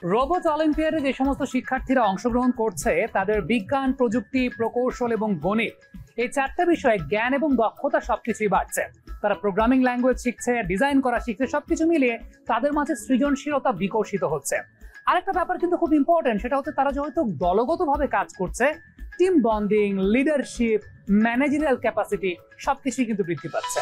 Robot অলিম্পিয়াডে যে সমস্ত শিক্ষার্থীরা অংশগ্রহণ করছে তাদের বিজ্ঞান, প্রযুক্তি, প্রকৌশল এবং গণিত এই চারটা বিষয়ে জ্ঞান এবং দক্ষতা সবকিছুই বাড়ছে। তারা প্রোগ্রামিং ল্যাঙ্গুয়েজ শিখছে, ডিজাইন করা শিখছে, সবকিছু মিলিয়ে তাদের মাঝে সৃজনশীলতা বিকশিত হচ্ছে। আরেকটা ব্যাপার কিন্তু খুব ইম্পর্টেন্ট, সেটা হচ্ছে তারা যেহেতু দলগতভাবে কাজ করছে, team bonding, leadership, managerial capacity সবকিছুই কিন্তু বৃদ্ধি পাচ্ছে।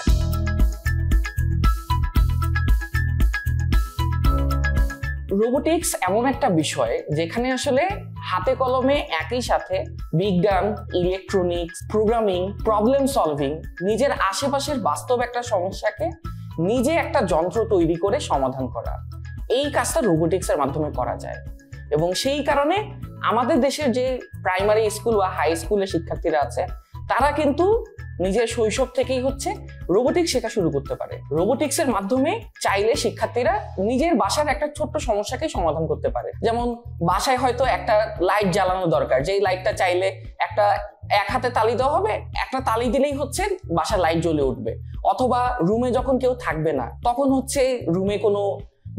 রোবোটিক্স এমন একটা বিষয় যেখানে আসলে হাতে কলমে একই সাথে বিজ্ঞান, ইলেকট্রনিক্স, প্রোগ্রামিং, প্রবলেম সলভিং, নিজের আশেপাশের বাস্তব একটা সমস্যাকে নিজে একটা যন্ত্র তৈরি করে সমাধান করা, এই কাজটা রোবোটিক্সের মাধ্যমে করা যায়। এবং সেই কারণে আমাদের দেশের যে প্রাইমারি স্কুল বা হাই স্কুলের শিক্ষার্থীরা আছে তারা কিন্তু নিজের শৈশব থেকেই রোবোটিক্স শেখা শুরু করতে পারে। রোবোটিক্সের মাধ্যমে চাইলে শিক্ষার্থীরা নিজের বাসার একটা ছোট্ট সমস্যাকে সমাধান করতে পারে। যেমন বাসায় হয়তো একটা লাইট জ্বালানো দরকার, যেই লাইটটা চাইলে এক হাতে তালি দেওয়া হবে, একটা তালি দিলেই বাসার লাইট জ্বলে উঠবে। অথবা রুমে যখন কেউ থাকবে না তখন রুমে কোনো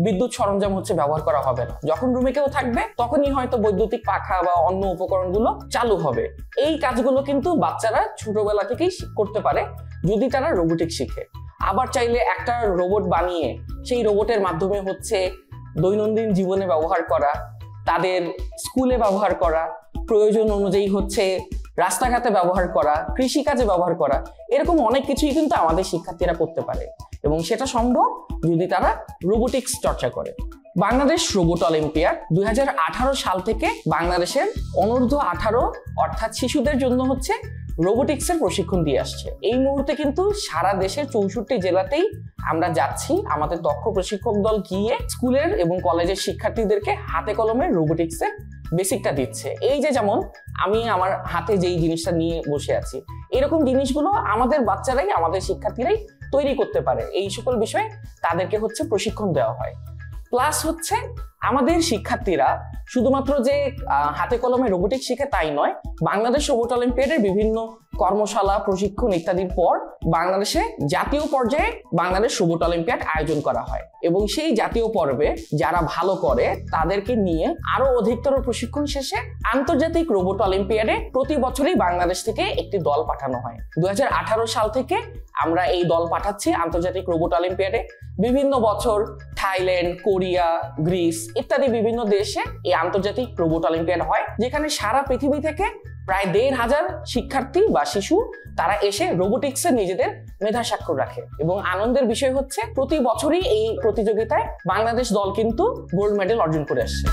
বিদ্যুৎ সরঞ্জাম ব্যবহার করা হবে না, যখন রুমে কেউ থাকবে তখনই হয়তো বৈদ্যুতিক পাখা বা অন্য উপকরণগুলো চালু হবে। এই কাজগুলো কিন্তু বাচ্চারা ছোটবেলা থেকেই করতে পারে যদি তারা রোবোটিক্স শিখে। আবার চাইলে একটা রোবট বানিয়ে সেই রোবটের মাধ্যমে দৈনন্দিন জীবনে ব্যবহার করা, তাদের স্কুলে ব্যবহার করা, প্রয়োজন অনুযায়ী রাস্তাঘাটে ব্যবহার করা, কৃষিকাজে ব্যবহার করা, এরকম অনেক কিছুই কিন্তু আমাদের শিক্ষার্থীরা করতে পারে এবং সেটা সম্ভব যদি তারা রোবোটিক্স চর্চা করে। বাংলাদেশ রোবট অলিম্পিয়াড 2018 সাল থেকে বাংলাদেশের অনূর্ধ্ব 18 অর্থাৎ শিশুদের জন্য রোবোটিক্সের প্রশিক্ষণ দিয়ে আসছে। এই মুহূর্তে কিন্তু সারা দেশের 64 জেলাতেই আমরা যাচ্ছি, আমাদের দক্ষ প্রশিক্ষক দল গিয়ে স্কুলের এবং কলেজের শিক্ষার্থীদেরকে হাতে কলমে রোবোটিক্সের বেসিকটা দিচ্ছে। এই যে যেমন আমি আমার হাতে যেই জিনিসটা নিয়ে বসে আছি, এরকম জিনিসগুলো আমাদের বাচ্চারাই, আমাদের শিক্ষার্থীরাই তৈরি করতে পারে। এই সকল বিষয়ে তাদেরকে প্রশিক্ষণ দেওয়া হয়। প্লাস আমাদের শিক্ষার্থীরা শুধুমাত্র যে হাতে কলমে রোবোটিক্স শিখে তাই নয়, বাংলাদেশ রোবট অলিম্পিয়াডের বিভিন্ন কর্মশালা, প্রশিক্ষণ ইত্যাদির পর বাংলাদেশে জাতীয় পর্যায়ে বাংলাদেশ রোবট অলিম্পিয়াড আয়োজন করা হয় এবং সেই জাতীয় পর্বে যারা ভালো করে তাদেরকে নিয়ে আরো অধিকতর প্রশিক্ষণ শেষে আন্তর্জাতিক রোবট অলিম্পিয়াডে প্রতি বছরই বাংলাদেশ থেকে একটি দল পাঠানো হয়। 2018 সাল থেকে আমরা এই দল পাঠাচ্ছি আন্তর্জাতিক রোবট অলিম্পিয়াডে। বিভিন্ন বছর থাইল্যান্ড, কোরিয়া, গ্রিস ইত্যাদি বিভিন্ন দেশে এই আন্তর্জাতিক রোবট অলিম্পিয়াড হয়, যেখানে সারা পৃথিবী থেকে প্রায় 1,500 শিক্ষার্থী বা শিশু তারা এসে রোবোটিক্সে নিজেদের মেধা স্বাক্ষর রাখে। এবং আনন্দের বিষয় প্রতি বছরই এই প্রতিযোগিতায় বাংলাদেশ দল কিন্তু গোল্ড মেডেল অর্জন করে আসছে।